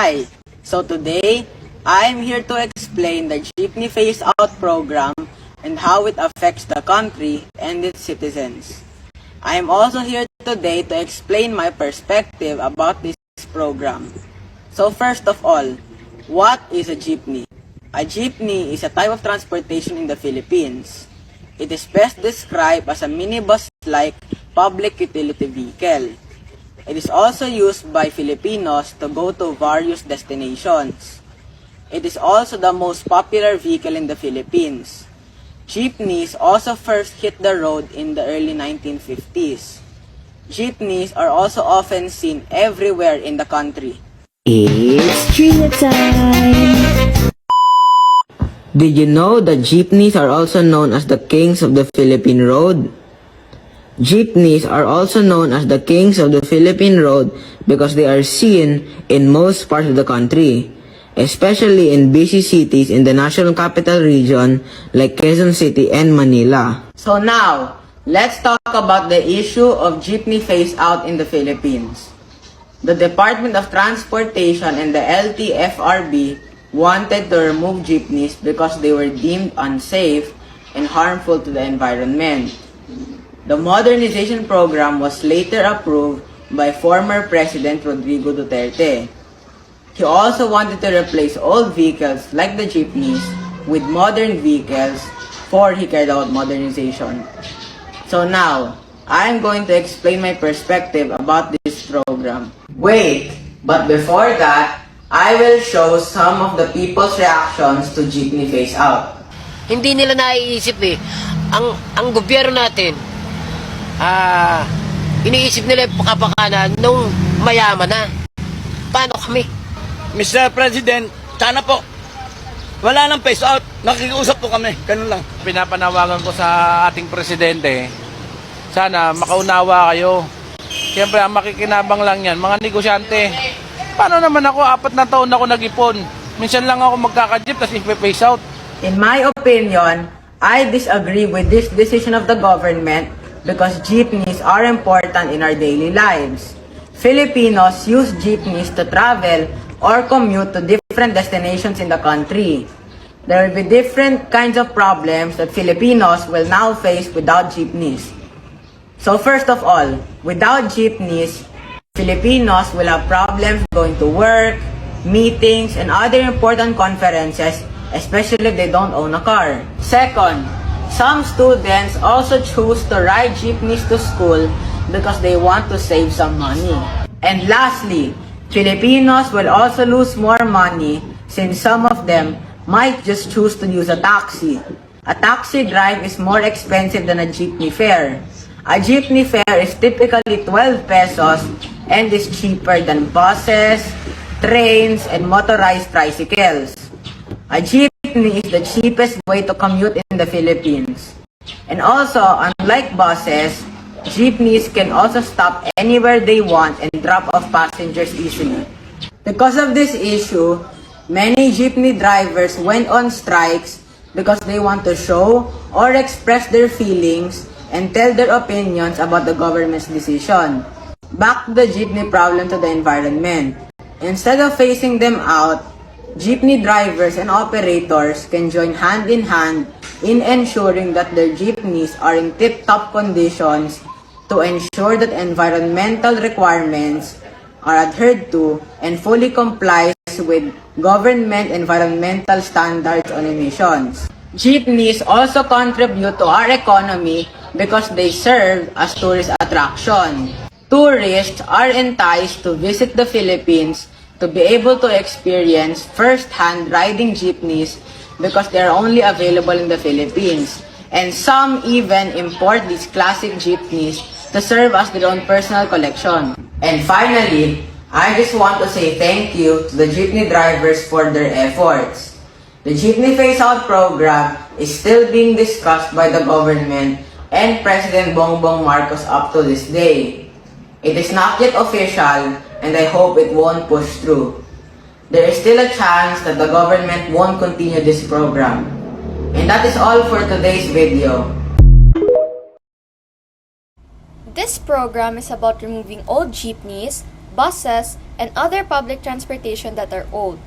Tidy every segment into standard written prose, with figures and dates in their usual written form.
Hi! So today, I'm here to explain the Jeepney phase-out program and how it affects the country and its citizens. I am also here today to explain my perspective about this program. So first of all, what is a jeepney? A jeepney is a type of transportation in the Philippines. It is best described as a minibus-like public utility vehicle. It is also used by Filipinos to go to various destinations. It is also the most popular vehicle in the Philippines. Jeepneys also first hit the road in the early 1950s. Jeepneys are also often seen everywhere in the country. It's trivia time! Did you know that jeepneys are also known as the kings of the Philippine road? Jeepneys are also known as the kings of the Philippine road because they are seen in most parts of the country, especially in busy cities in the National Capital Region like Quezon City and Manila. So now, let's talk about the issue of jeepney phase-out in the Philippines. The Department of Transportation and the LTFRB wanted to remove jeepneys because they were deemed unsafe and harmful to the environment. The modernization program was later approved by former President Rodrigo Duterte. He also wanted to replace old vehicles like the jeepneys with modern vehicles before he carried out modernization. So now, I am going to explain my perspective about this program. Wait, but before that, I will show some of the people's reactions to jeepney phase out. Hindi nila naiisip ang gobyerno natin, iniisip nila yung kapakanan nung mayaman na. Paano kami? Mr. President, sana po, wala nang phase out. Nakikiusap po kami. Ganun lang. Pinapanawagan ko sa ating presidente, sana makaunawa kayo. Siyempre, ang makikinabang lang yan, mga negosyante. Paano naman ako, 4 na taon ako nag-ipon. Minsan lang ako magkaka-jeep, tapos ipe-phase out. In my opinion, I disagree with this decision of the government because jeepneys are important in our daily lives. Filipinos use jeepneys to travel or commute to different destinations in the country. There will be different kinds of problems that Filipinos will now face without jeepneys. So first of all, without jeepneys, Filipinos will have problems going to work, meetings, and other important conferences, especially if they don't own a car. Second, some students also choose to ride jeepneys to school because they want to save some money. And lastly, Filipinos will also lose more money since some of them might just choose to use a taxi. A taxi drive is more expensive than a jeepney fare. A jeepney fare is typically 12 pesos and is cheaper than buses, trains, and motorized tricycles. A jeepney is the cheapest way to commute in the Philippines. And also, unlike buses, jeepneys can also stop anywhere they want and drop off passengers easily. Because of this issue, many jeepney drivers went on strikes because they want to show or express their feelings and tell their opinions about the government's decision. Back to the jeepney problem to the environment. Instead of phasing them out, jeepney drivers and operators can join hand in ensuring that their jeepneys are in tip-top conditions to ensure that environmental requirements are adhered to and fully complies with government environmental standards on emissions. Jeepneys also contribute to our economy because they serve as tourist attraction. Tourists are enticed to visit the Philippines to be able to experience first-hand riding jeepneys because they are only available in the Philippines. And some even import these classic jeepneys to serve as their own personal collection. And finally, I just want to say thank you to the jeepney drivers for their efforts. The Jeepney Phase-Out program is still being discussed by the government and President Bongbong Marcos up to this day. It is not yet official and I hope it won't push through. There is still a chance that the government won't continue this program. And that is all for today's video. This program is about removing old jeepneys, buses, and other public transportation that are old,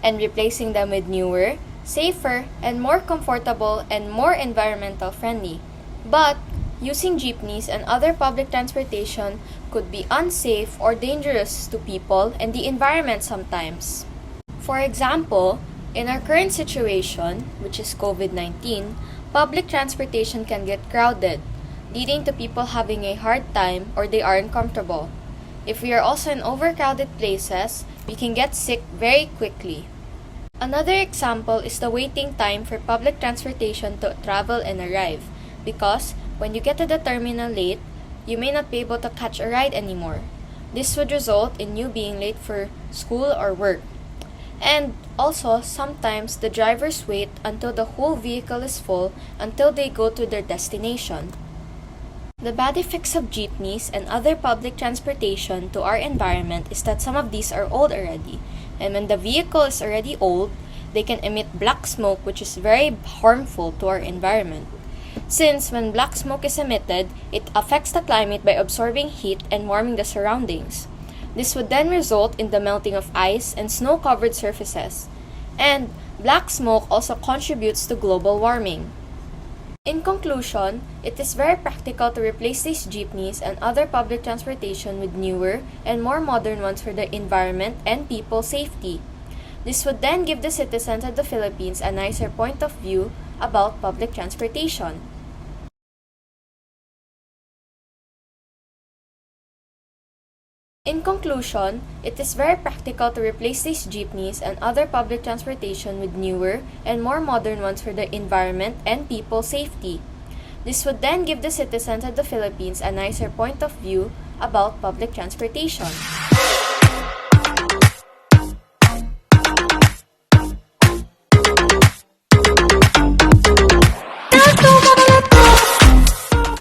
and replacing them with newer, safer, and more comfortable and more environmental friendly. But using jeepneys and other public transportation could be unsafe or dangerous to people and the environment sometimes. For example, in our current situation, which is COVID-19, public transportation can get crowded, leading to people having a hard time or they are uncomfortable. If we are also in overcrowded places, we can get sick very quickly. Another example is the waiting time for public transportation to travel and arrive, because when you get to the terminal late, you may not be able to catch a ride anymore. This would result in you being late for school or work. And also, sometimes the drivers wait until the whole vehicle is full until they go to their destination. The bad effects of jeepneys and other public transportation to our environment is that some of these are old already. And when the vehicle is already old, they can emit black smoke, which is very harmful to our environment. Since when black smoke is emitted, it affects the climate by absorbing heat and warming the surroundings. This would then result in the melting of ice and snow-covered surfaces. And black smoke also contributes to global warming. In conclusion, it is very practical to replace these jeepneys and other public transportation with newer and more modern ones for the environment and people's safety. This would then give the citizens of the Philippines a nicer point of view about public transportation. In conclusion, it is very practical to replace these jeepneys and other public transportation with newer and more modern ones for the environment and people's safety. This would then give the citizens of the Philippines a nicer point of view about public transportation.